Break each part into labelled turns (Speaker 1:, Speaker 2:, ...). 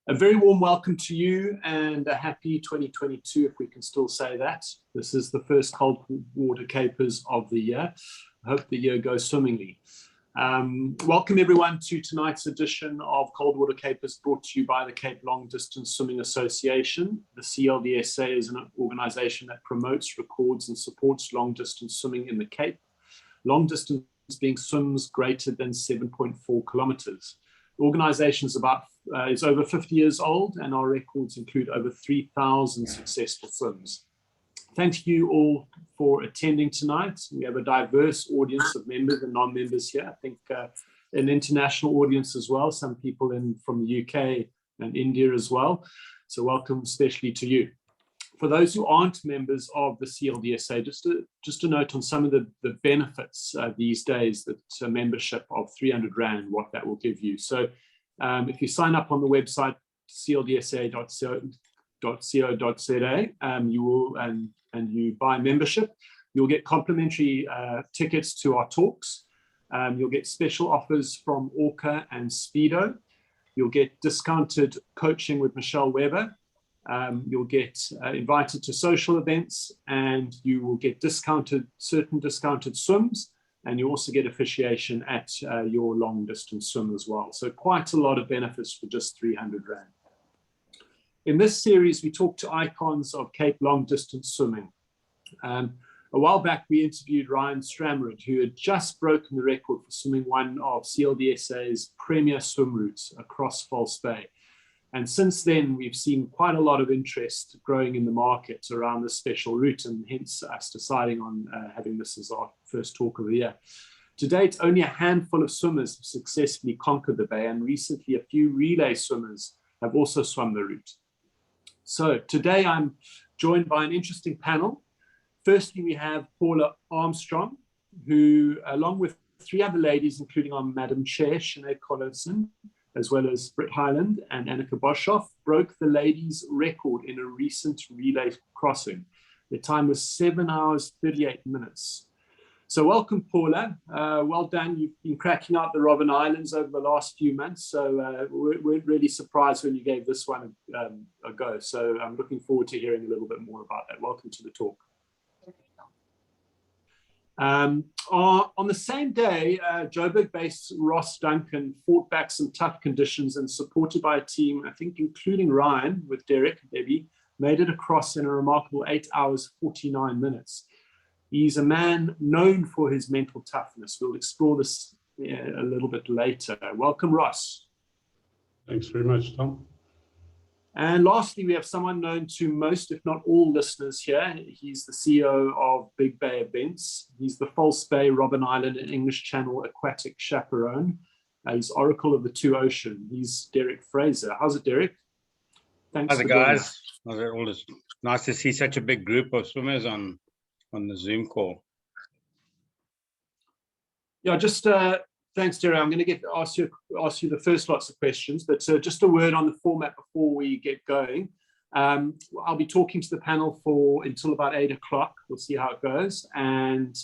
Speaker 1: A very warm welcome to you and a happy 2022, if we can still say that. This is the first cold water capers of the year. I hope the year goes swimmingly. Welcome everyone to tonight's edition of Cold Water Capers, brought to you by the Cape Long Distance Swimming Association. The CLDSA is an organization that promotes, records and supports long distance swimming in the Cape. Long distance being swims greater than 7.4 kilometers. The organization is over 50 years old, and our records include over 3,000 successful swims. Thank you all for attending tonight. We have a diverse audience of members and non-members here. I think an international audience as well, some people from the UK and India as well. So welcome especially to you. For those who aren't members of the CLDSA, just a note on some of the benefits these days that a membership of 300 Rand, what that will give you. So if you sign up on the website, cldsa.co.za, you will, and you buy membership, you'll get complimentary tickets to our talks. You'll get special offers from Orca and Speedo. You'll get discounted coaching with Michelle Weber. You'll get invited to social events, and you will get certain discounted swims, and you also get officiation at your long distance swim as well. So quite a lot of benefits for just 300 Rand. In this series, we talk to icons of Cape long distance swimming. A while back, we interviewed Ryan Stramrud, who had just broken the record for swimming one of CLDSA's premier swim routes across Falsebay. And since then, we've seen quite a lot of interest growing in the market around this special route, and hence us deciding on having this as our first talk of the year. To date, only a handful of swimmers have successfully conquered the bay, and recently a few relay swimmers have also swum the route. So today I'm joined by an interesting panel. Firstly, we have Paula Armstrong, who, along with three other ladies, including our Madam Chair, Sinead Collison, as well as Britt Hyland and Annika Boshoff, broke the ladies' record in a recent relay crossing. Their time was 7 hours, 38 minutes. So welcome, Paula. Well done. You've been cracking out the Robben Islands over the last few months. So we're really surprised when you gave this one a go. So I'm looking forward to hearing a little bit more about that. Welcome to the talk. On the same day, Joburg-based Ross Duncan fought back some tough conditions and, supported by a team, I think including Ryan with Derek and Debbie, made it across in a remarkable 8 hours, 49 minutes. He's a man known for his mental toughness. We'll explore this a little bit later. Welcome, Ross.
Speaker 2: Thanks very much, Tom.
Speaker 1: And lastly, we have someone known to most, if not all, listeners here. He's the CEO of Big Bay Events. He's the Falsebay, Robben Island and English Channel aquatic chaperone. He's Oracle of the Two Oceans. He's Derrick Frazer. How's it, Derek? Thanks.
Speaker 3: How's it, guys? It's nice to see such a big group of swimmers on the Zoom call.
Speaker 1: Yeah, just thanks, Derek. I'm going to ask you the first lots of questions, but just a word on the format before we get going. I'll be talking to the panel until about 8 o'clock. We'll see how it goes, and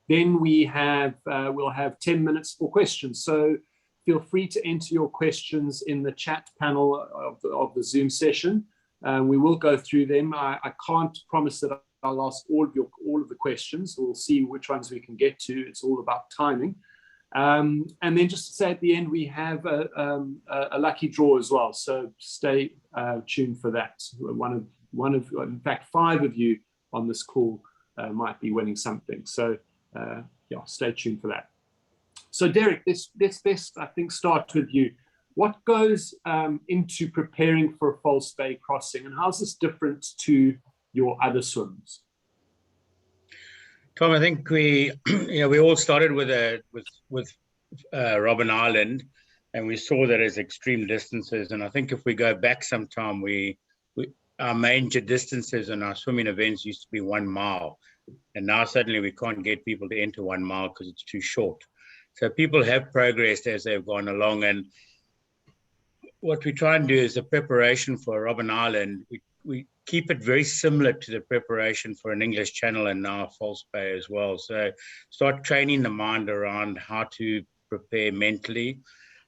Speaker 1: then we'll have 10 minutes for questions. So feel free to enter your questions in the chat panel of the Zoom session. We will go through them. I can't promise that I'll ask all of the questions. We'll see which ones we can get to. It's all about timing. And then just to say at the end, we have a lucky draw as well. So stay tuned for that. In fact, 5 of you on this call might be winning something. So yeah, stay tuned for that. So Derek, let's best, I think, start with you. What goes into preparing for a Falsebay crossing, and how's this different to your other swims?
Speaker 3: Tom, I think we all started with Robben Island, and we saw that as extreme distances. And I think if we go back some time, our major distances in our swimming events used to be 1 mile, and now suddenly we can't get people to enter 1 mile because it's too short. So people have progressed as they've gone along, and what we try and do is the preparation for Robben Island. We keep it very similar to the preparation for an English Channel and now Falsebay as well. So start training the mind around how to prepare mentally,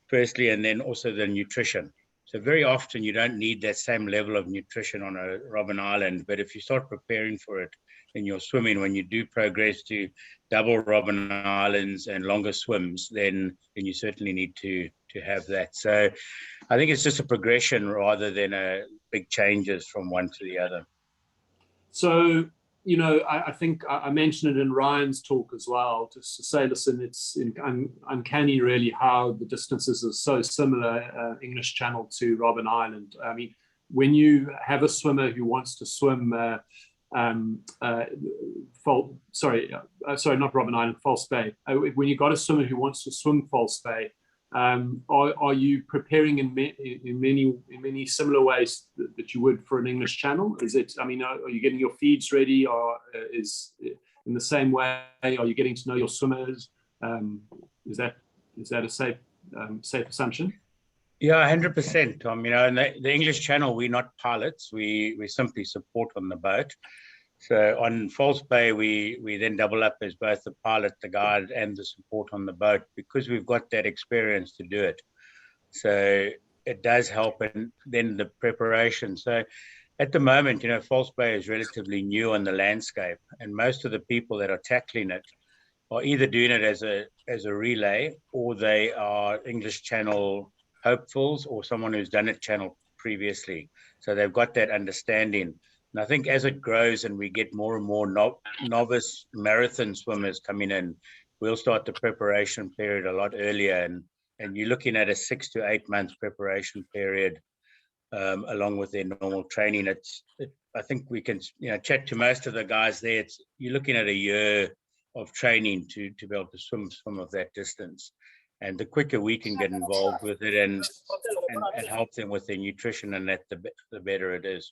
Speaker 3: firstly, and then also the nutrition. So very often you don't need that same level of nutrition on a Robben Island, but if you start preparing for it in your swimming, when you do progress to double Robben Islands and longer swims, then you certainly need to have that. So I think it's just a progression rather than a big changes from one to the other.
Speaker 1: So, I think I mentioned it in Ryan's talk as well, just to say, listen, it's uncanny really how the distances are so similar, English Channel to Robben Island. I mean, when you have a swimmer who wants to swim, sorry, not Robben Island, Falsebay. When you've got a swimmer who wants to swim Falsebay, are you preparing in many similar ways that you would for an English Channel? Is it? I mean, are you getting your feeds ready, or is in the same way? Are you getting to know your swimmers? Is that a safe assumption?
Speaker 3: Yeah, 100%, Tom. In the English Channel, we're not pilots. We simply support on the boat. So on Falsebay, we then double up as both the pilot, the guide, and the support on the boat, because we've got that experience to do it. So it does help, and then the preparation. So at the moment, Falsebay is relatively new on the landscape, and most of the people that are tackling it are either doing it as a relay, or they are English Channel hopefuls, or someone who's done it Channel previously. So they've got that understanding. And I think as it grows and we get more and more novice marathon swimmers coming in, we'll start the preparation period a lot earlier. And you're looking at a 6 to 8 months preparation period, along with their normal training. I think we can chat to most of the guys there. You're looking at a year of training to be able to swim some of that distance. And the quicker we can get involved with it and help them with their nutrition and that, the better it is.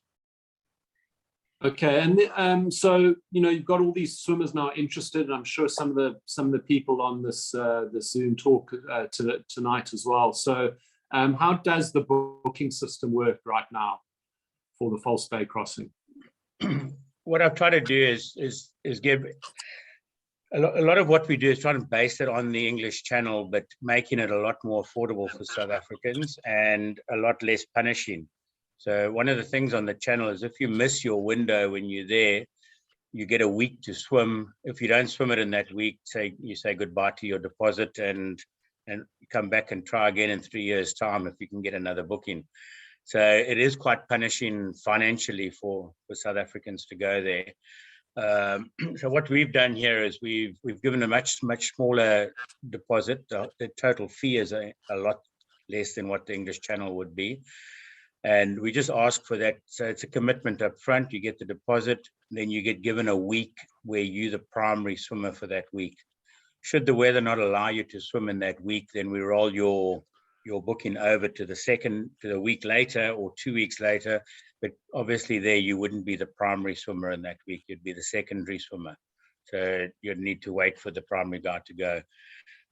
Speaker 1: Okay, and so you've got all these swimmers now interested, and I'm sure some of the people on this Zoom talk tonight as well. So, how does the booking system work right now for the Falsebay crossing?
Speaker 3: What I've tried to do is give a lot of what we do is trying to base it on the English Channel, but making it a lot more affordable for South Africans and a lot less punishing. So one of the things on the channel is if you miss your window when you're there, you get a week to swim. If you don't swim it in that week, you say goodbye to your deposit and come back and try again in 3 years' time if you can get another booking. So it is quite punishing financially for South Africans to go there. So what we've done here is we've given a much smaller deposit. The total fee is a lot less than what the English Channel would be. And we just ask for that. So it's a commitment up front. You get the deposit, then you get given a week where you're the primary swimmer for that week. Should the weather not allow you to swim in that week, then we roll your booking over to the week later or 2 weeks later. But obviously there you wouldn't be the primary swimmer in that week. You'd be the secondary swimmer. So you'd need to wait for the primary guy to go.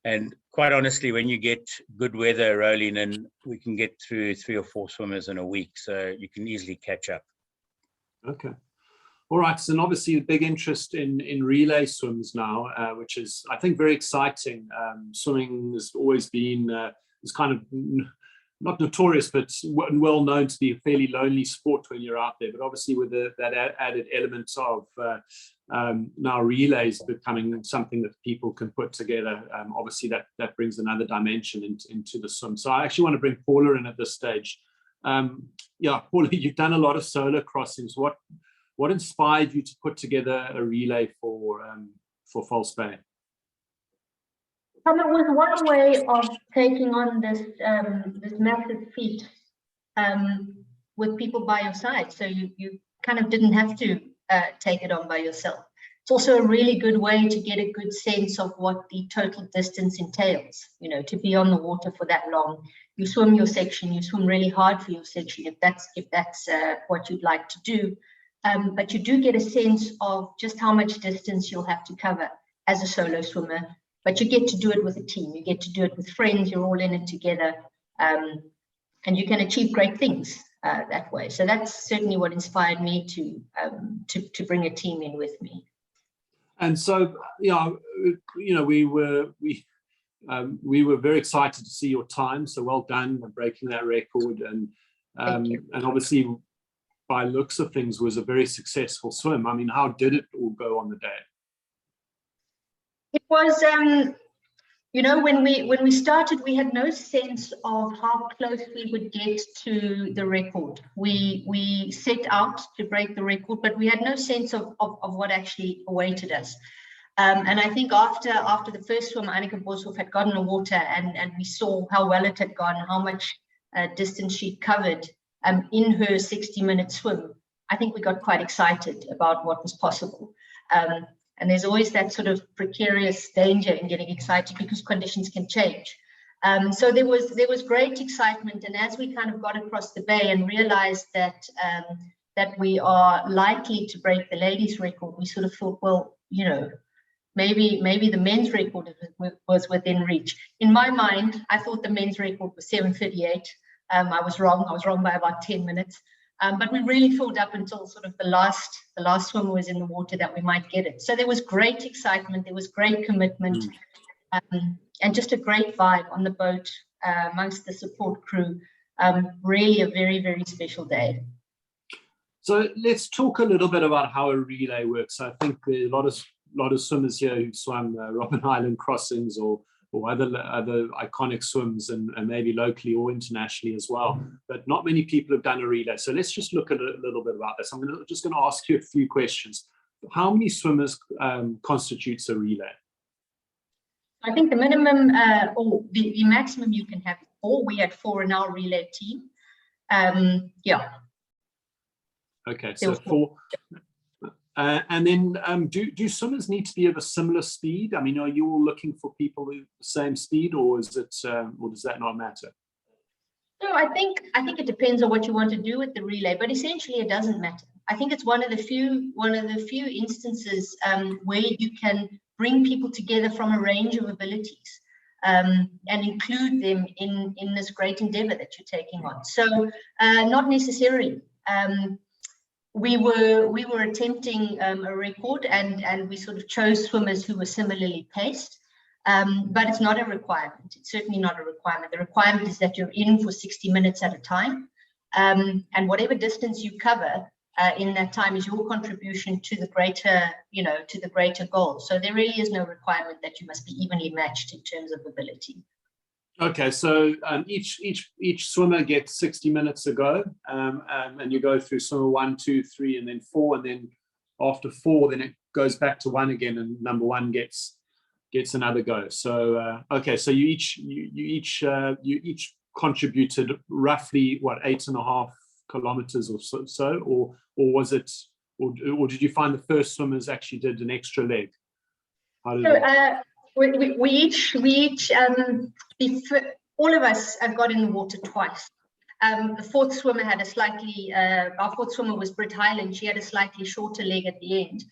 Speaker 3: And quite honestly, when you get good weather rolling in, we can get through 3 or 4 swimmers in a week. So you can easily catch up. Okay.
Speaker 1: All right. So obviously a big interest in relay swims now, which is, I think, very exciting. Swimming has always been, is kind of not notorious, but well known to be a fairly lonely sport when you're out there. But obviously with that added element of now relays becoming something that people can put together, obviously that brings another dimension into the swim. So I actually want to bring Paula in at this stage. Yeah, Paula, you've done a lot of solo crossings. What inspired you to put together a relay for Falsebay?
Speaker 4: It was one way of taking on this massive feat with people by your side. So you kind of didn't have to take it on by yourself. It's also a really good way to get a good sense of what the total distance entails. To be on the water for that long. You swim your section, you swim really hard for your section if that's what you'd like to do. But you do get a sense of just how much distance you'll have to cover as a solo swimmer. But you get to do it with a team. You get to do it with friends. You're all in it together, and you can achieve great things that way. So that's certainly what inspired me to bring a team in with me.
Speaker 1: And so, we we were very excited to see your time. So well done for breaking that record. And obviously, by looks of things, was a very successful swim. I mean, how did it all go on the day?
Speaker 4: It was, you know, when we started, we had no sense of how close we would get to the record. We set out to break the record, but we had no sense of what actually awaited us. And I think after the first swim, Annika Boshoff had gotten the water, and we saw how well it had gone, how much distance she'd covered in her 60-minute swim. I think we got quite excited about what was possible. And there's always that sort of precarious danger in getting excited because conditions can change. So there was great excitement, and as we kind of got across the bay and realized that that we are likely to break the ladies' record, we sort of thought, well, you know, maybe the men's record was within reach. In my mind, I thought the men's record was 7:38. I was wrong by about 10 minutes. But we really thought up until sort of the last swimmer was in the water that we might get it. So there was great excitement, there was great commitment, and just a great vibe on the boat amongst the support crew. Really a very, very special day.
Speaker 1: So let's talk a little bit about how a relay works. I think there are a lot of swimmers here who swam Robben Island crossings or other iconic swims, and maybe locally or internationally as well. But not many people have done a relay. So let's just look at a little bit about this. I'm just going to ask you a few questions. How many swimmers constitutes a relay?
Speaker 4: I think the minimum or the maximum you can have is 4. We had 4 in our relay team. Yeah.
Speaker 1: Okay, so 4. And then do swimmers need to be of a similar speed? I mean, are you all looking for people with the same speed, or is it, or does that not matter?
Speaker 4: No, I think it depends on what you want to do with the relay, but essentially it doesn't matter. I think it's one of the few instances where you can bring people together from a range of abilities and include them in this great endeavor that you're taking on. So not necessarily. We were attempting a record, and we sort of chose swimmers who were similarly paced, but it's not a requirement. It's certainly not a requirement. The requirement is that you're in for 60 minutes at a time, and whatever distance you cover in that time is your contribution to the greater goal. So there really is no requirement that you must be evenly matched in terms of ability.
Speaker 1: Okay, so each swimmer gets 60 minutes to go, and you go through swimmer 1, 2, 3, and then 4, and then after 4, then it goes back to 1 again, and number 1 gets another go. So okay, so you each contributed roughly what, 8.5 kilometers or so, or was it, or did you find the first swimmers actually did an extra leg? How did
Speaker 4: we each all of us have got in the water twice. The fourth swimmer had a slightly, our fourth swimmer was Britt Hyland. She had a slightly shorter leg at the end.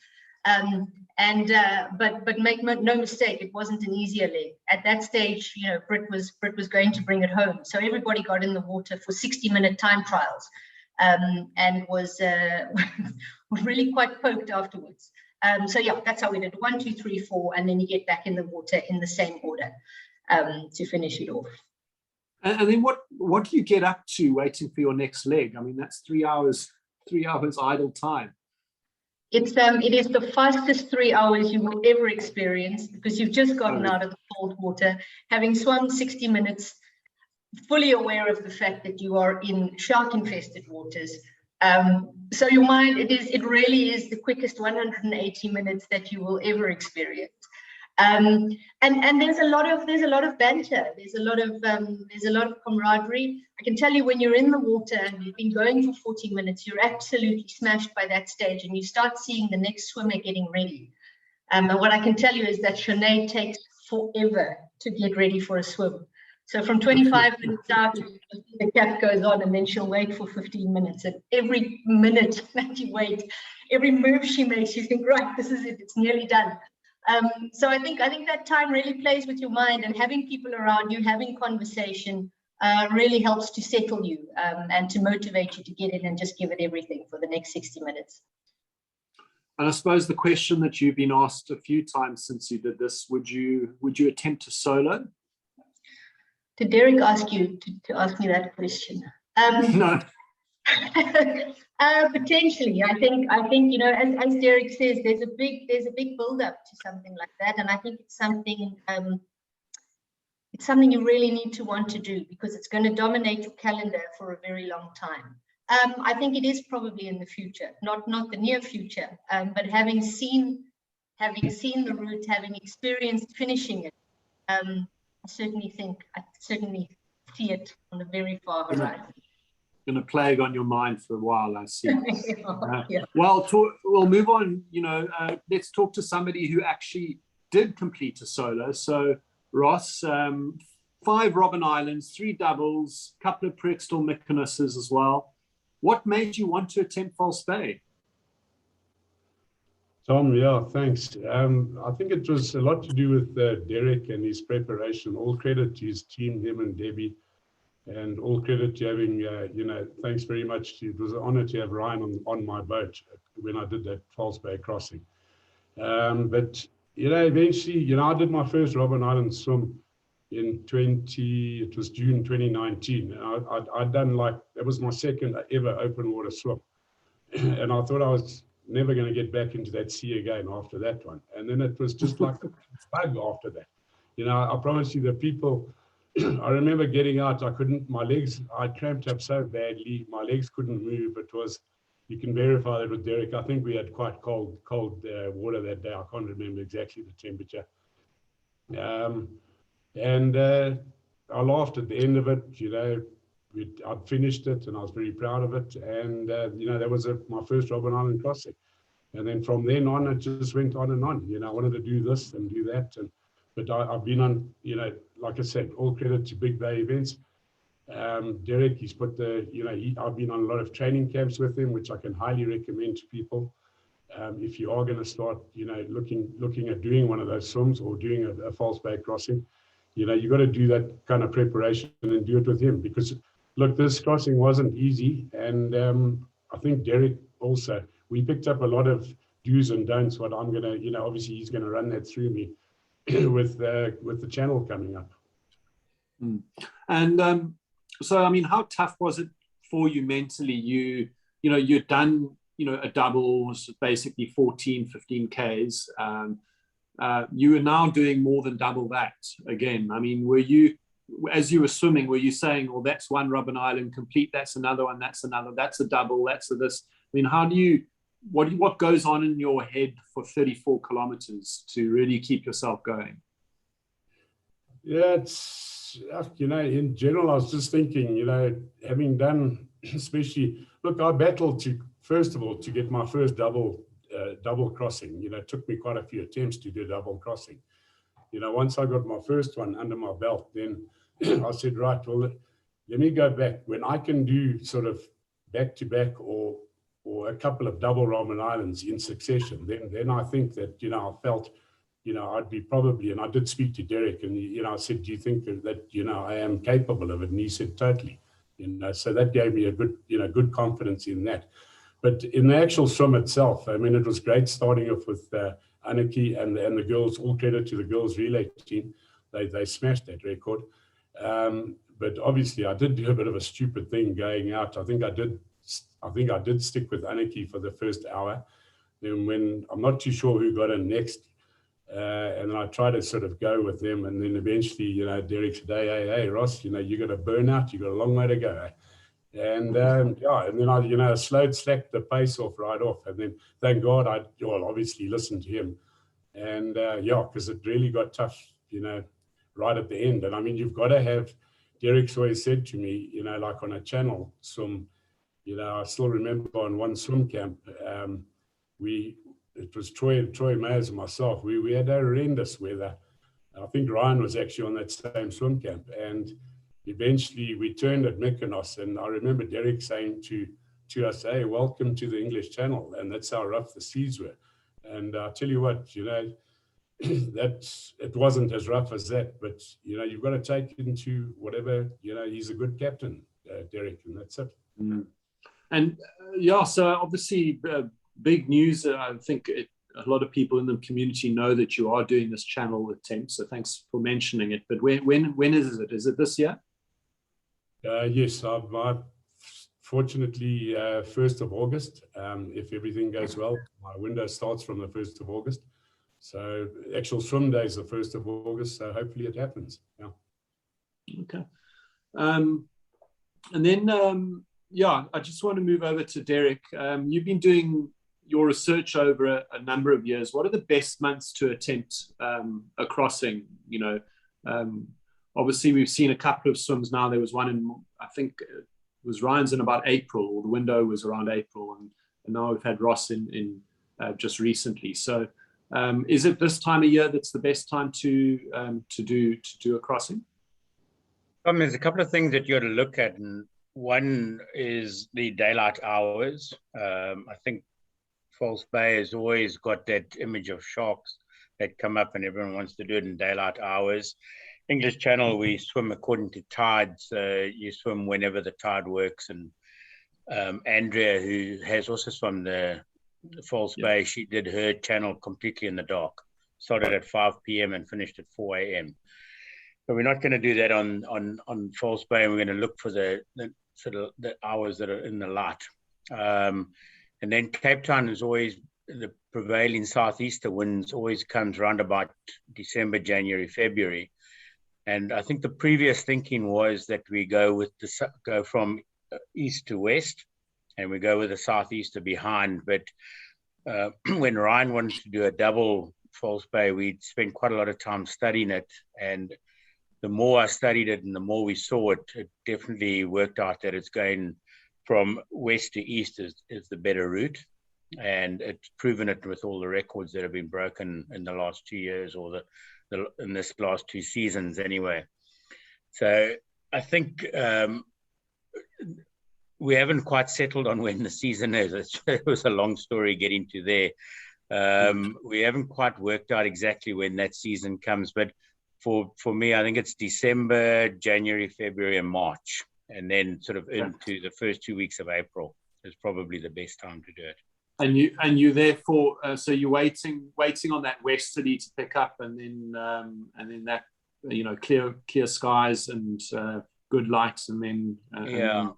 Speaker 4: But make no mistake, it wasn't an easier leg. At that stage, you know, Britt was going to bring it home. So everybody got in the water for 60-minute time trials, and was really quite poked afterwards. So yeah, that's how we did 1, 2, 3, 4, and then you get back in the water in the same order to finish it off.
Speaker 1: And then what do you get up to waiting for your next leg? I mean, that's 3 hours idle time.
Speaker 4: It is the fastest 3 hours you will ever experience, because you've just gotten out of the cold water, having swum 60 minutes, fully aware of the fact that you are in shark-infested waters. So your mind, it really is the quickest 180 minutes that you will ever experience. And there's a lot of banter. There's a lot of camaraderie. I can tell you, when you're in the water and you've been going for 40 minutes, you're absolutely smashed by that stage, and you start seeing the next swimmer getting ready. And what I can tell you is that Sinead takes forever to get ready for a swim. So from 25 minutes out, the cap goes on, and then she'll wait for 15 minutes. And every minute that you wait, every move she makes, you think, right, this is it, it's nearly done. So I think that time really plays with your mind, and having people around you, having conversation, really helps to settle you and to motivate you to get in and just give it everything for the next 60 minutes.
Speaker 1: And I suppose the question that you've been asked a few times since you did this, would you attempt to solo?
Speaker 4: Did Derek ask you to ask me that question?
Speaker 1: No.
Speaker 4: Potentially, I think as Derek says, there's a big build up to something like that, and I think it's something you really need to want to do, because it's going to dominate your calendar for a very long time. I think it is probably in the future, not the near future, but having seen the route, having experienced finishing it, I certainly see it on a very far horizon.
Speaker 1: Going to plague on your mind for a while, I see.
Speaker 4: Yeah.
Speaker 1: Well, we'll move on. Let's talk to somebody who actually did complete a solo. So, Ross, 5 Robben Islands, 3 doubles, couple of Prextal Mykonosses as well. What made you want to attempt Falsebay?
Speaker 2: Tom, yeah, thanks. I think it was a lot to do with Derek and his preparation. All credit to his team, him and Debbie, and all credit to having, thanks very much. It was an honor to have Ryan on my boat when I did that Falsebay crossing. But, eventually, I did my first Robben Island swim in June 2019. I'd done that was my second ever open water swim. And I thought I was never going to get back into that sea again after that one. And then it was just like a bug after that. I promise you, the people, I remember getting out, my legs, I cramped up so badly, my legs couldn't move. It was, you can verify that with Derek. I think we had quite cold water that day. I can't remember exactly the temperature. And I laughed at the end of it. I'd finished it and I was very proud of it. And, that was my first Robben Island crossing. And then from then on, it just went on and on. I wanted to do this and do that. But I've been on, like I said, all credit to Big Bay events. Derek, he's put I've been on a lot of training camps with him, which I can highly recommend to people. If you are going to start, looking at doing one of those swims or doing a Falsebay crossing, you've got to do that kind of preparation and do it with him, because look, this crossing wasn't easy. And I think Derek also, we picked up a lot of do's and don'ts, what I'm going to, obviously he's going to run that through me with the channel coming up.
Speaker 1: And so, I mean, how tough was it for you mentally? You'd done, a doubles, basically 14, 15 Ks. You are now doing more than double that again. I mean, as you were swimming, were you saying, well, that's one Robben Island complete, that's another one, that's another, that's a double, that's a this? I mean, what goes on in your head for 34 kilometers to really keep yourself going?
Speaker 2: Yeah, it's, in general, I was just thinking, having done, especially, look, I battled first of all, to get my first double crossing. It took me quite a few attempts to do double crossing. Once I got my first one under my belt, then I said, right, well, let me go back. When I can do sort of back-to-back or a couple of double Robben Islands in succession, then I think that, I felt, I'd be probably, and I did speak to Derek, and, I said, do you think that, I am capable of it? And he said, totally. So that gave me a good, good confidence in that. But in the actual swim itself, I mean, it was great starting off with Aniki and the girls. All credit to the girls relay team. They smashed that record. But obviously, I did do a bit of a stupid thing going out. I think I did stick with Aniki for the first hour. Then when I'm not too sure who got in next, and then I tried to sort of go with them. And then eventually, Derek said, hey, Ross, you got a burnout. You got a long way to go. And and then I slacked the pace off right off. And then thank God I obviously listened to him. And because it really got tough, right at the end. And I mean, you've got to have, Derek's always said to me, like on a channel swim, I still remember on one swim camp, it was Troy Mayers and myself. We had horrendous weather. I think Ryan was actually on that same swim camp. And eventually we turned at Mykonos, and I remember Derek saying to us, hey, welcome to the English Channel. And that's how rough the seas were. And I'll tell you what, it wasn't as rough as that, but, you've got to take it into whatever, he's a good captain, Derek, and that's it.
Speaker 1: And so obviously big news, I think a lot of people in the community know that you are doing this channel attempt, so thanks for mentioning it. But when is it? Is it this year?
Speaker 2: Yes, fortunately, 1st of August. If everything goes well, my window starts from the 1st of August. So actual swim day is the 1st of August. So hopefully it happens. Yeah.
Speaker 1: Okay. And then, yeah, I just want to move over to Derek. You've been doing your research over a number of years. What are the best months to attempt a crossing? You know, obviously we've seen a couple of swims now. There was one in, I think it was Ryan's in about April, or the window was around April, and now we've had Ross in just recently. So is it this time of year that's the best time to do a crossing?
Speaker 3: There's a couple of things that you got to look at, and one is the daylight hours. I think Falsebay has always got that image of sharks that come up, and everyone wants to do it in daylight hours. English Channel, we swim according to tides. You swim whenever the tide works. And Andrea, who has also swum the Falsebay, she did her channel completely in the dark. Started at 5 p.m. and finished at 4 a.m. But we're not going to do that on Falsebay. We're going to look for the sort of the hours that are in the light. And then Cape Town is always, the prevailing southeaster winds always comes around about December, January, February. And I think the previous thinking was that we go from east to west, and we go with the southeaster behind. But when Ryan wanted to do a double Falsebay, we spent quite a lot of time studying it. And the more I studied it and the more we saw it, it definitely worked out that it's going from west to east is the better route. And it's proven it with all the records that have been broken in the last 2 years, or in this last 2 seasons anyway. So I think we haven't quite settled on when the season is. It was a long story getting to there. We haven't quite worked out exactly when that season comes, but for me, I think it's December, January, February, and March, and then sort of into the first 2 weeks of April is probably the best time to do it.
Speaker 1: And you therefore, so you're waiting on that westerly to pick up, and then that, you know, clear skies and good lights, and then
Speaker 3: yeah.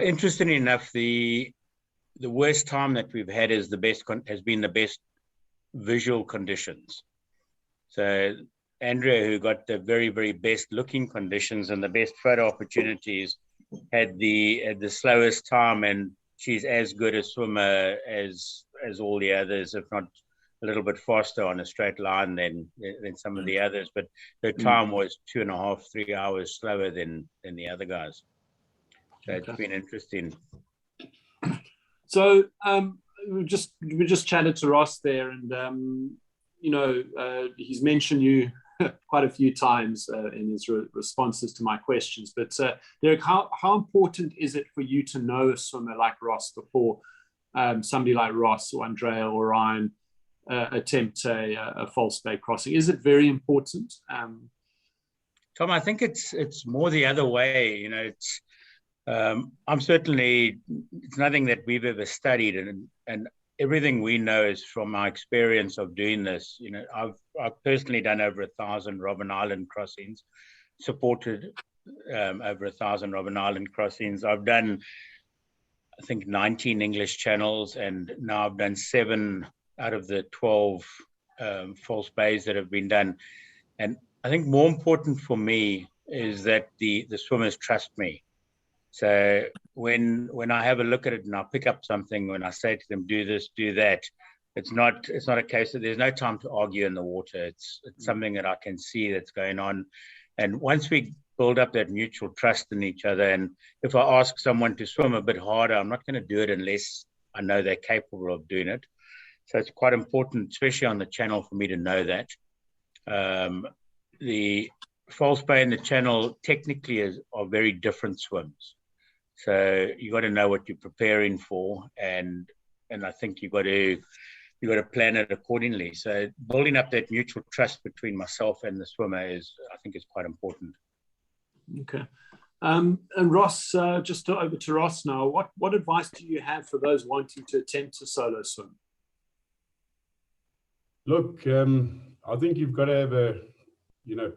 Speaker 3: Interestingly enough, the worst time that we've had has been the best visual conditions. So Andrea, who got the very, very best looking conditions and the best photo opportunities, had the slowest time, and she's as good a swimmer as all the others, if not a little bit faster on a straight line than some of the others. But her time was 2.5, 3 hours slower than the other guys. So it's been interesting.
Speaker 1: So we just chatted to Ross there, and you know, he's mentioned you quite a few times in his responses to my questions. But Derek, how important is it for you to know a swimmer like Ross before somebody like Ross or Andrea or Ryan attempt a Falsebay crossing? Is it very important?
Speaker 3: Tom, I think it's more the other way. You know, it's nothing that we've ever studied, and everything we know is from our experience of doing this. You know, I've personally done over 1,000 Robben Island crossings, supported over 1,000 Robben Island crossings. I've done, I think, 19 English channels, and now I've done 7 out of the 12 Falsebays that have been done. And I think more important for me is that the swimmers trust me. So when I have a look at it and I pick up something, when I say to them, do this, do that, it's not a case of, there's no time to argue in the water. It's something that I can see that's going on. And once we build up that mutual trust in each other, and if I ask someone to swim a bit harder, I'm not going to do it unless I know they're capable of doing it. So it's quite important, especially on the channel, for me to know that. The Falsebay and the channel technically are very different swims. So you got to know what you're preparing for, and I think you got to plan it accordingly. So building up that mutual trust between myself and the swimmer I think is quite important.
Speaker 1: Okay. And Ross, just over to Ross now. What advice do you have for those wanting to attempt a solo swim?
Speaker 2: Look, I think you've got to have a,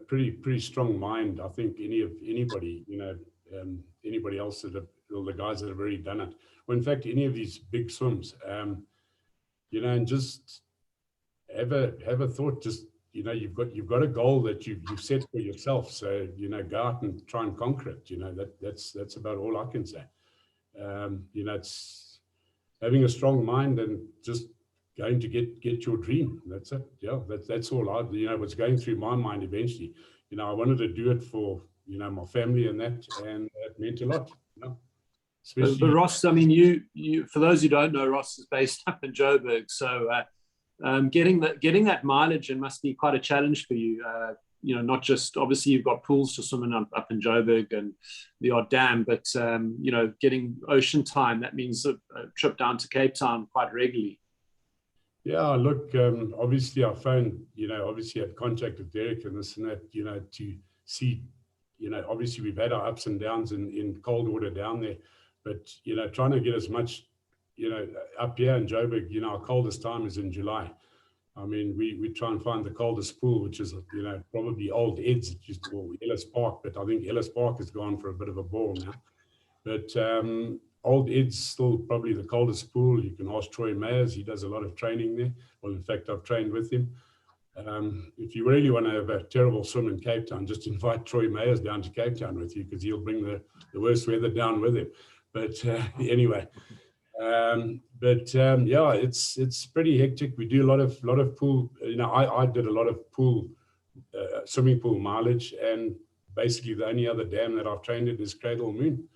Speaker 2: pretty strong mind. I think anybody, anybody else that have, well, the guys that have already done it, or in fact, any of these big swims, and just have a thought. Just you've got a goal that you've set for yourself. So go out and try and conquer it. That's about all I can say. It's having a strong mind and just going to get your dream. That's it. Yeah, that's all I, what's going through my mind eventually. I wanted to do it for, my family and that meant a lot. Especially,
Speaker 1: but Ross, I mean, you for those who don't know, Ross is based up in Joburg. So getting that mileage, it must be quite a challenge for you. Not just, obviously you've got pools to swim in up in Joburg and the odd dam, but getting ocean time, that means a trip down to Cape Town quite regularly.
Speaker 2: Yeah, look, obviously I phoned, obviously had contact with Derek and this and that, to see, obviously we've had our ups and downs in cold water down there, but, trying to get as much, up here in Joburg, our coldest time is in July. I mean, we try and find the coldest pool, which is, probably Old Ed's, or Ellis Park, but I think Ellis Park has gone for a bit of a ball now. But Old Ed's still probably the coldest pool. You can ask Troy Mayers, he does a lot of training there. Well, in fact, I've trained with him. If you really want to have a terrible swim in Cape Town, just invite Troy Mayers down to Cape Town with you, because he'll bring the worst weather down with him. But anyway, yeah, it's pretty hectic. We do a lot of pool. I did a lot of pool, swimming pool mileage, and basically the only other dam that I've trained at is Cradle Moon.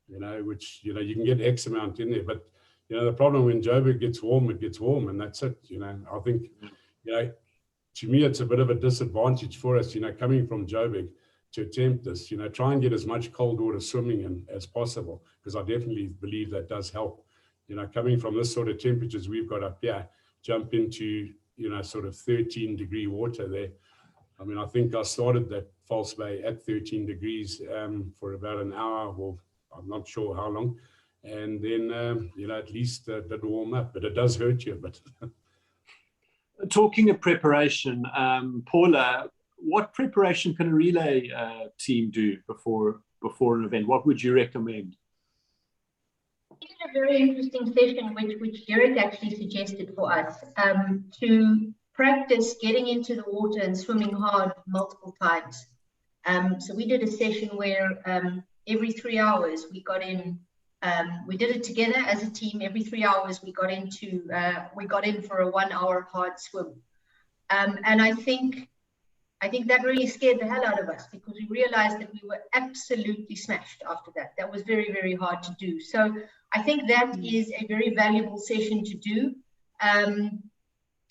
Speaker 2: Which you can get X amount in there, but the problem when Joburg gets warm, it gets warm, and that's it. I think to me it's a bit of a disadvantage for us, coming from Joburg to attempt this. Try and get as much cold water swimming in as possible, because I definitely believe that does help. Coming from this sort of temperatures we've got up here, jump into sort of 13-degree water there. I mean, I think I started that Falsebay at 13 degrees for about an hour. Well, I'm not sure how long, and then at least that warm up, but it does hurt you a bit.
Speaker 1: Talking of preparation, Paula, what preparation can a relay team do before an event? What would you recommend?
Speaker 4: It's a very interesting session which Derek actually suggested for us, to practice getting into the water and swimming hard multiple times. So we did a session where every 3 hours we got in, we did it together as a team. Every 3 hours we got in for a 1 hour hard swim. And I think that really scared the hell out of us, because we realized that we were absolutely smashed after that. That was very, very hard to do. So I think that is a very valuable session to do.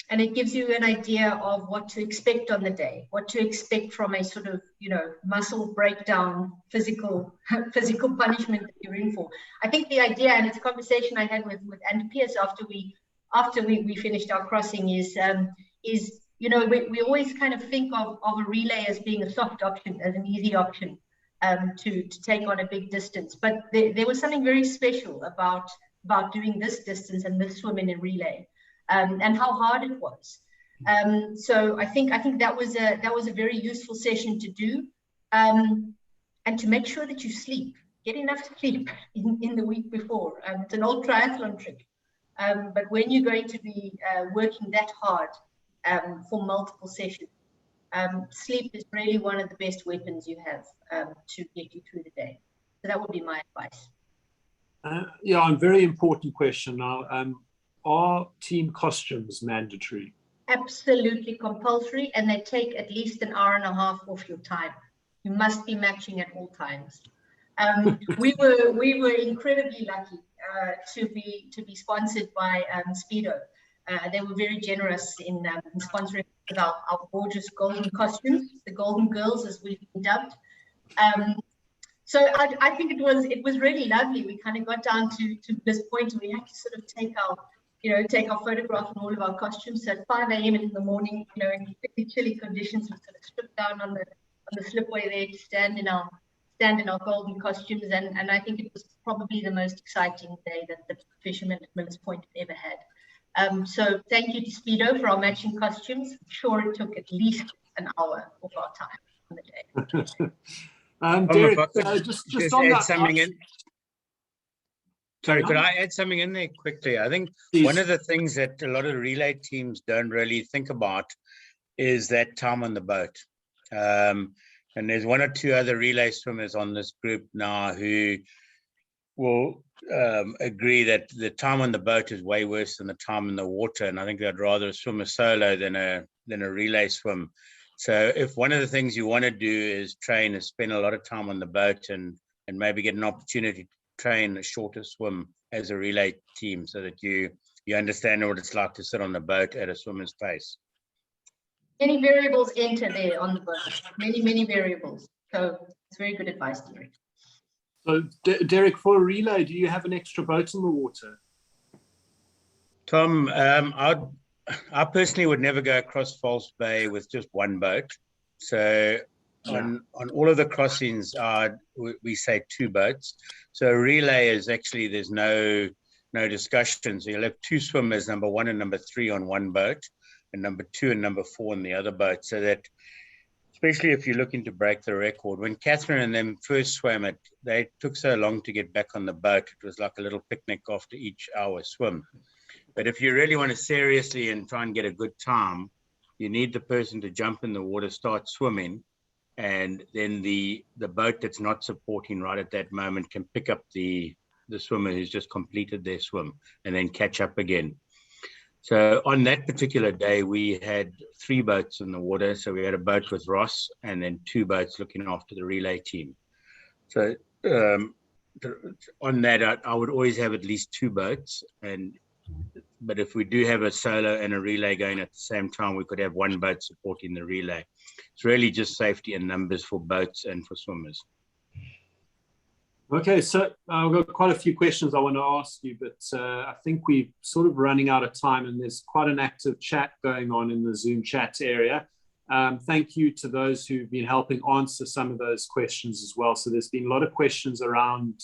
Speaker 4: And it gives you an idea of what to expect on the day, what to expect from a sort of, muscle breakdown, physical punishment that you're in for. I think the idea, and it's a conversation I had with Andy Pierce after we finished our crossing, is we always kind of think of a relay as being a soft option, as an easy option to take on a big distance. But there was something very special about doing this distance and this swim in a relay. And how hard it was. So I think that was a very useful session to do, and to make sure that you sleep, get enough sleep in the week before. It's an old triathlon trick, but when you're going to be working that hard for multiple sessions, sleep is really one of the best weapons you have to get you through the day. So that would be my advice.
Speaker 1: Yeah, a very important question now. Are team costumes mandatory?
Speaker 4: Absolutely compulsory, and they take at least an hour and a half off your time. You must be matching at all times. We were incredibly lucky to be sponsored by Speedo. They were very generous in sponsoring our gorgeous golden costumes, the Golden Girls, as we've been dubbed. So I think it was really lovely. We kind of got down to this point where we had to sort of take our photograph and all of our costumes. So at 5 a.m. in the morning, in pretty chilly conditions, we sort of stripped down on the slipway there to stand in our golden costumes. And I think it was probably the most exciting day that the fishermen at Miller's Point have ever had. So thank you to Speedo for our matching costumes. I'm sure it took at least an hour of our time on the day.
Speaker 1: Derek,
Speaker 3: If I could
Speaker 1: just on
Speaker 3: add
Speaker 1: that.
Speaker 3: something in. Sorry,
Speaker 1: Carry
Speaker 3: could
Speaker 1: on.
Speaker 3: I add something in there quickly? I think
Speaker 1: Please.
Speaker 3: one of the things that a lot of relay teams don't really think about is that time on the boat. And there's one or two other relay swimmers on this group now who will agree that the time on the boat is way worse than the time in the water. And I think they'd rather swim a solo than a relay swim. So if one of the things you want to do is train is spend a lot of time on the boat and maybe get an opportunity to train a shorter swim as a relay team so that you understand what it's like to sit on the boat at a swimmer's pace.
Speaker 4: Many variables enter there on the boat. Many variables. So it's very good advice, Derek.
Speaker 1: So Derek, for a relay, do you have an extra boat in the water?
Speaker 3: Tom, I personally would never go across Falsebay with just one boat. So on all of the crossings, we say two boats. So a relay is actually, there's no discussion. So you'll have two swimmers, number 1 and number 3 on one boat, and number 2 and number 4 on the other boat. So that, especially if you're looking to break the record, when Catherine and them first swam it, they took so long to get back on the boat. It was like a little picnic after each hour swim. But if you really want to seriously and try and get a good time, you need the person to jump in the water, start swimming, and then the boat that's not supporting right at that moment can pick up the swimmer who's just completed their swim and then catch up again. So on that particular day, we had 3 boats in the water. So we had a boat with Ross and then 2 boats looking after the relay team. So on that, I would always have at least 2 boats. But if we do have a solo and a relay going at the same time, we could have 1 boat supporting the relay. It's really just safety and numbers for boats and for swimmers.
Speaker 1: Okay, so I've got quite a few questions I want to ask you, but I think we're sort of running out of time, and there's quite an active chat going on in the Zoom chat area. Thank you to those who've been helping answer some of those questions as well. So there's been a lot of questions around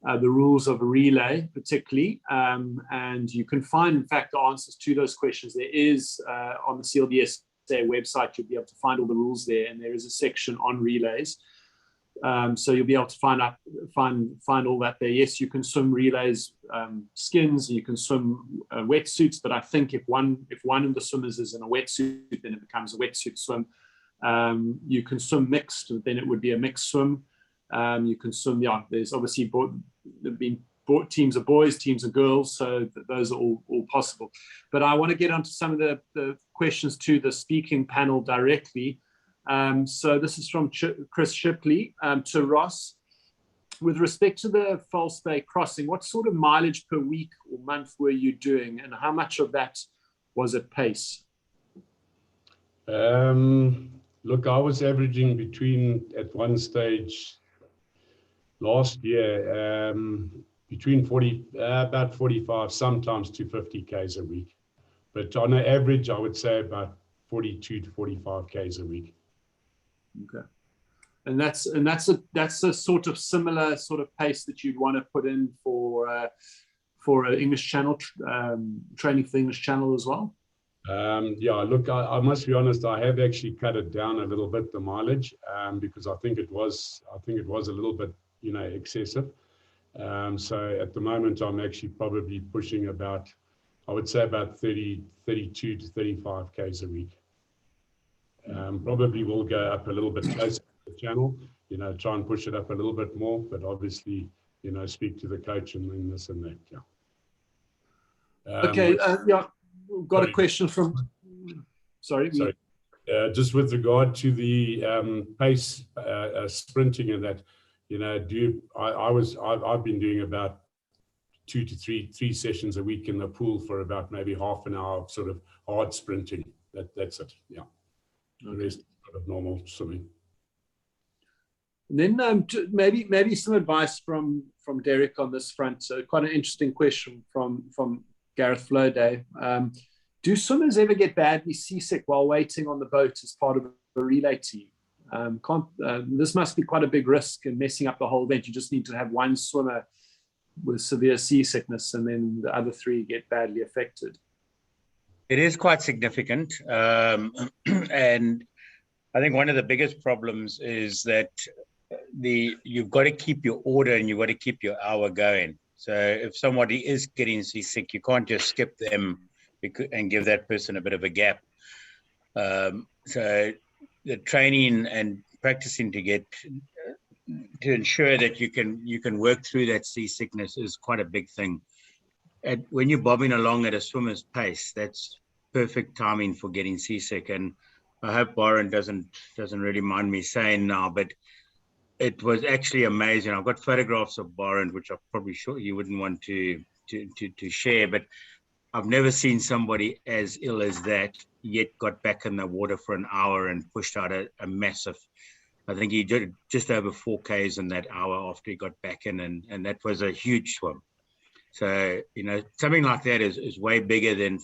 Speaker 1: the rules of a relay, particularly, and you can find, in fact, the answers to those questions. There is on the CLDSA website, you'll be able to find all the rules there, and there is a section on relays. So you'll be able to find all that there. Yes, you can swim relays, skins, you can swim wetsuits, but I think if one of the swimmers is in a wetsuit, then it becomes a wetsuit swim. You can swim mixed, then it would be a mixed swim. You can swim, there's obviously teams of boys, teams of girls, so those are all possible. But I want to get onto some of the questions to the speaking panel directly. So this is from Chris Shipley to Ross. With respect to the Falsebay crossing, what sort of mileage per week or month were you doing, and how much of that was at pace?
Speaker 2: Look, I was averaging at one stage last year, between about 45, sometimes to 50 Ks a week. But on an average, I would say about 42 to 45 Ks a week.
Speaker 1: Okay, and that's a sort of similar sort of pace that you'd want to put in for an English Channel training for the English Channel as well. Yeah, look, I must be honest, I have actually cut it down a little bit, the mileage, because I think it was a little bit, excessive. So at the moment, I'm actually probably pushing about, I would say about 32 to 35 Ks a week. Probably will go up a little bit closer to the channel, try and push it up a little bit more, but obviously, speak to the coach and then this and that. Yeah. Okay. We've got a question from. Sorry.
Speaker 2: Just with regard to the pace sprinting and that, I've been doing about 2 to 3 sessions a week in the pool for about maybe half an hour of sort of hard sprinting. That's it. Yeah. The rest sort of normal swimming.
Speaker 1: And then maybe some advice from Derek on this front. So quite an interesting question from Gareth Flowday. Do swimmers ever get badly seasick while waiting on the boat as part of a relay team? This must be quite a big risk in messing up the whole event. You just need to have one swimmer severe seasickness, and then the other 3 get badly affected.
Speaker 3: It is quite significant. And I think one of the biggest problems is that you've got to keep your order and you've got to keep your hour going. So if somebody is getting seasick, you can't just skip them and give that person a bit of a gap. So the training and practicing to ensure that you can work through that seasickness is quite a big thing. When you're bobbing along at a swimmer's pace, that's perfect timing for getting seasick. And I hope Byron doesn't really mind me saying now, but it was actually amazing. I've got photographs of Byron, which I'm probably sure you wouldn't want to share, but I've never seen somebody as ill as that, yet got back in the water for an hour and pushed out a massive, I think he did just over 4 Ks in that hour after he got back in, and that was a huge swim. So, something like that is way bigger than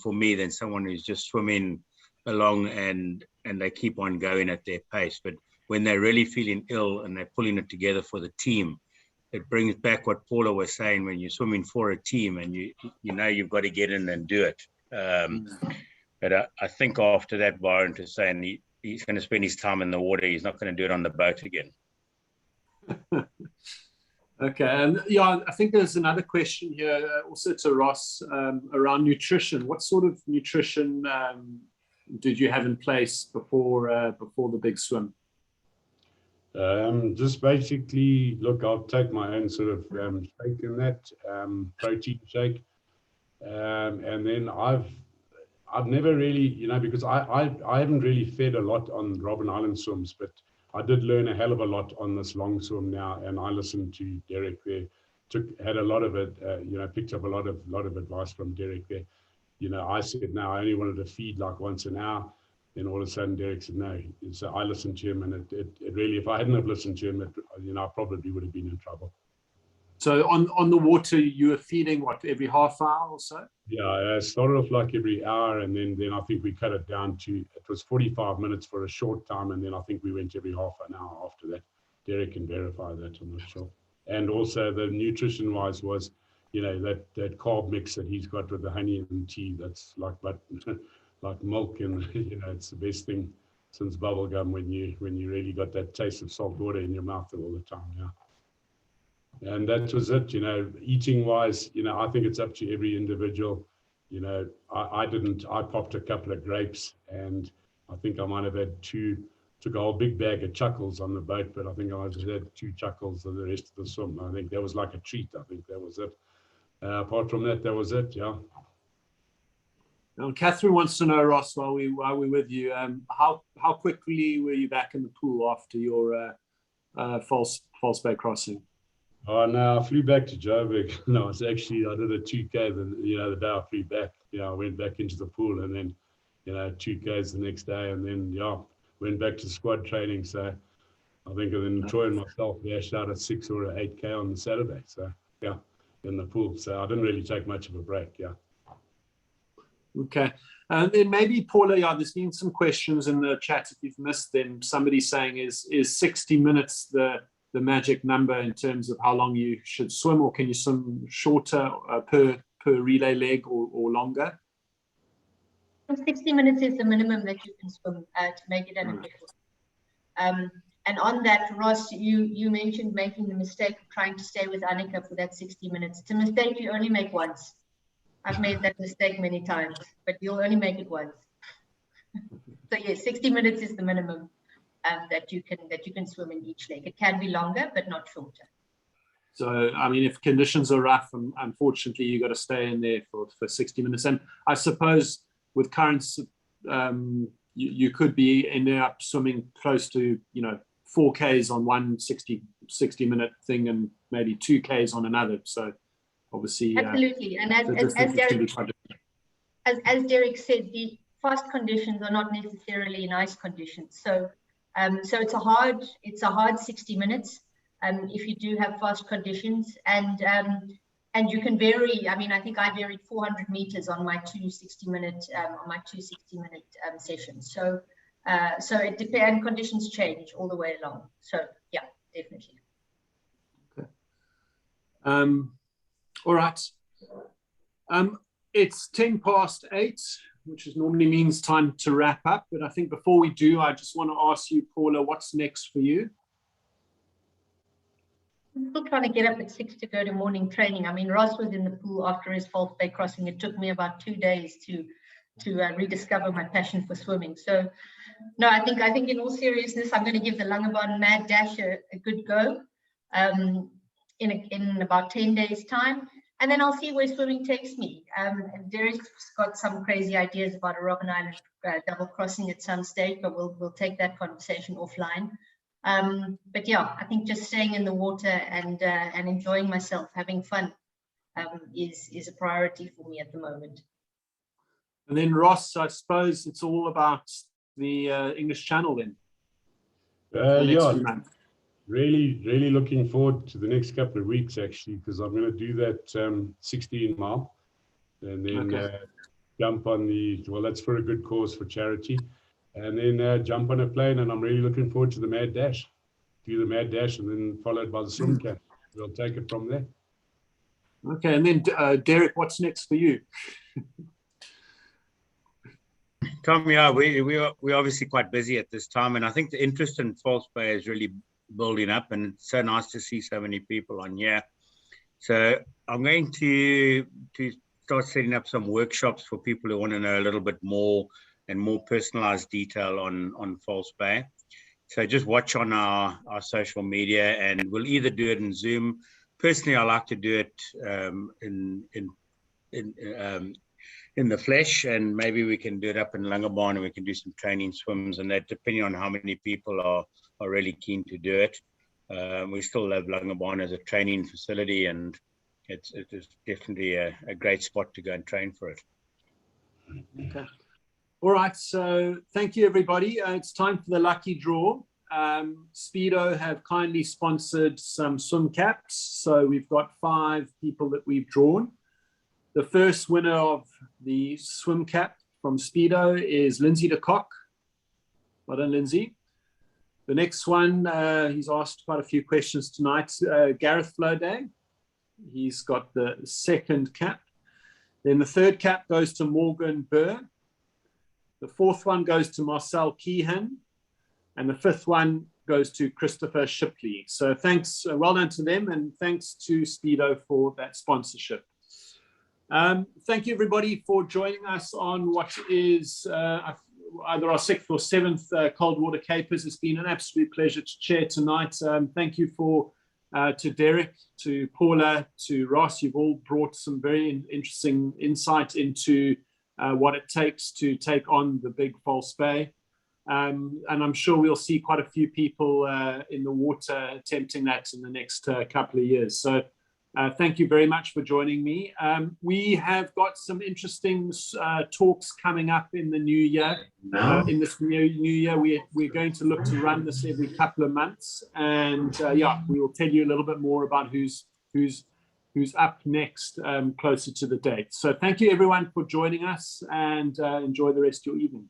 Speaker 3: someone who's just swimming along and they keep on going at their pace. But when they're really feeling ill and they're pulling it together for the team, it brings back what Paula was saying, when you're swimming for a team and you've got to get in and do it. But I think after that, Byron was saying he's going to spend his time in the water. He's not going to do it on the boat again.
Speaker 1: Okay, and I think there's another question here also to Ross around nutrition. What sort of nutrition did you have in place before the big swim?
Speaker 2: Just basically, look, I'll take my own sort of shake in that, protein shake. And then I've never really, because I haven't really fed a lot on Robben Island swims, but I did learn a hell of a lot on this long swim now, and I listened to Derrick there. Had a lot of it, picked up a lot of advice from Derrick there. I said, no, I only wanted to feed like once an hour. Then all of a sudden Derrick said, no. So I listened to him, and it really, if I hadn't have listened to him, I probably would have been in trouble.
Speaker 1: So on the water, you were feeding what, every half hour or so?
Speaker 2: Yeah, it started off like every hour, and then I think we cut it down to, it was 45 minutes for a short time, and then I think we went every half an hour after that. Derrick can verify that, I'm not sure. And also the nutrition-wise was, that carb mix that he's got with the honey and tea, that's like like milk, and it's the best thing since bubblegum when you really got that taste of salt water in your mouth all the time. Yeah. And that was it, eating wise, I think it's up to every individual. I popped a couple of grapes, and I think I might have had took a whole big bag of chuckles on the boat, but I think I just had 2 chuckles for the rest of the swim. I think that was like a treat. I think that was it. Apart from that was it, yeah.
Speaker 1: Now, Catherine wants to know, Ross, while we're with you, how quickly were you back in the pool after your Falsebay crossing?
Speaker 2: Oh, no, I flew back to Joburg. No, I did a 2K, then, the day I flew back, I went back into the pool, and then, 2Ks the next day, and then, went back to squad training. So I think then Troy and myself dashed out a 6 or an 8K on the Saturday. So, yeah, in the pool. So I didn't really take much of a break, yeah.
Speaker 1: Okay. And then maybe, Paula, there's been some questions in the chat. If you've missed them, somebody's saying, is 60 minutes the magic number in terms of how long you should swim, or can you swim shorter per relay leg or longer?
Speaker 4: 60 minutes is the minimum that you can swim to make it an official. And on that, Ross, you mentioned making the mistake of trying to stay with Annika for that 60 minutes. It's a mistake you only make once. I've made that mistake many times, but you'll only make it once. So yes, 60 minutes is the minimum that you can swim in each leg. It can be longer, but not shorter. So, I mean, if conditions are rough, unfortunately, you've got to stay in there for 60 minutes. And I suppose with currents, you could be ending up swimming close to, 4 Ks on one 60-minute thing and maybe 2 Ks on another. So obviously, absolutely. And as Derrick said, the fast conditions are not necessarily nice conditions. So it's a hard 60 minutes if you do have fast conditions, and you can vary. I mean, I think I varied 400 meters on my 260-minute sessions. So it depends. Conditions change all the way along. So yeah, definitely.
Speaker 1: Okay. All right. It's 8:10, which normally means time to wrap up. But I think before we do, I just want to ask you, Paula, what's next for you?
Speaker 4: I'm still trying to get up at 6 to go to morning training. I mean, Ross was in the pool after his Falsebay crossing. It took me about 2 days to rediscover my passion for swimming. So, no, I think in all seriousness, I'm going to give the Langebaan Mad Dash a good go in about 10 days' time. And then I'll see where swimming takes me. Derrick's got some crazy ideas about a Robben Island double crossing at some stage, but we'll take that conversation offline. But yeah, I think just staying in the water and enjoying myself, having fun, is a priority for me at the moment.
Speaker 1: And then Ross, I suppose it's all about the English Channel then.
Speaker 2: Yeah, really looking forward to the next couple of weeks actually, because I'm going to do that 16 mile and then jump on that's for a good cause, for charity, and then jump on a plane, and I'm really looking forward to the Mad Dash. Do the Mad Dash and then followed by the swim camp. We'll take it from there.
Speaker 1: Okay, and then Derrick, what's next for you?
Speaker 3: Tom, yeah, we're obviously quite busy at this time, and I think the interest in Falsebay is really building up, and it's so nice to see so many people on here. So I'm going to start setting up some workshops for people who want to know a little bit more and more personalized detail on Falsebay. So just watch on our social media, and we'll either do it in Zoom. Personally, I like to do it in the flesh, and maybe we can do it up in Langebaan, and we can do some training swims, and that depending on how many people are really keen to do it. We still love Langebaan as a training facility, and it is definitely a great spot to go and train for it.
Speaker 1: Okay. All right, so thank you, everybody. It's time for the lucky draw. Speedo have kindly sponsored some swim caps. So we've got 5 people that we've drawn. The first winner of the swim cap from Speedo is Lindsay de Kock. Well done, Lindsay. The next one, he's asked quite a few questions tonight. Gareth Floday. He's got the second cap. Then the third cap goes to Morgan Burr. The fourth one goes to Marcel Keehan. And the fifth one goes to Christopher Shipley. So thanks, well done to them, and thanks to Speedo for that sponsorship. Thank you, everybody, for joining us on what is either our 6th or 7th Cold Water Capers. It's been an absolute pleasure to chair tonight. Thank you to Derrick, to Paula, to Ross. You've all brought some very interesting insight into what it takes to take on the big Falsebay. And I'm sure we'll see quite a few people in the water attempting that in the next couple of years. So thank you very much for joining me. We have got some interesting talks coming up in the new year. In this new year, we're going to look to run this every couple of months. And we will tell you a little bit more about who's up next closer to the date. So thank you, everyone, for joining us, and enjoy the rest of your evening.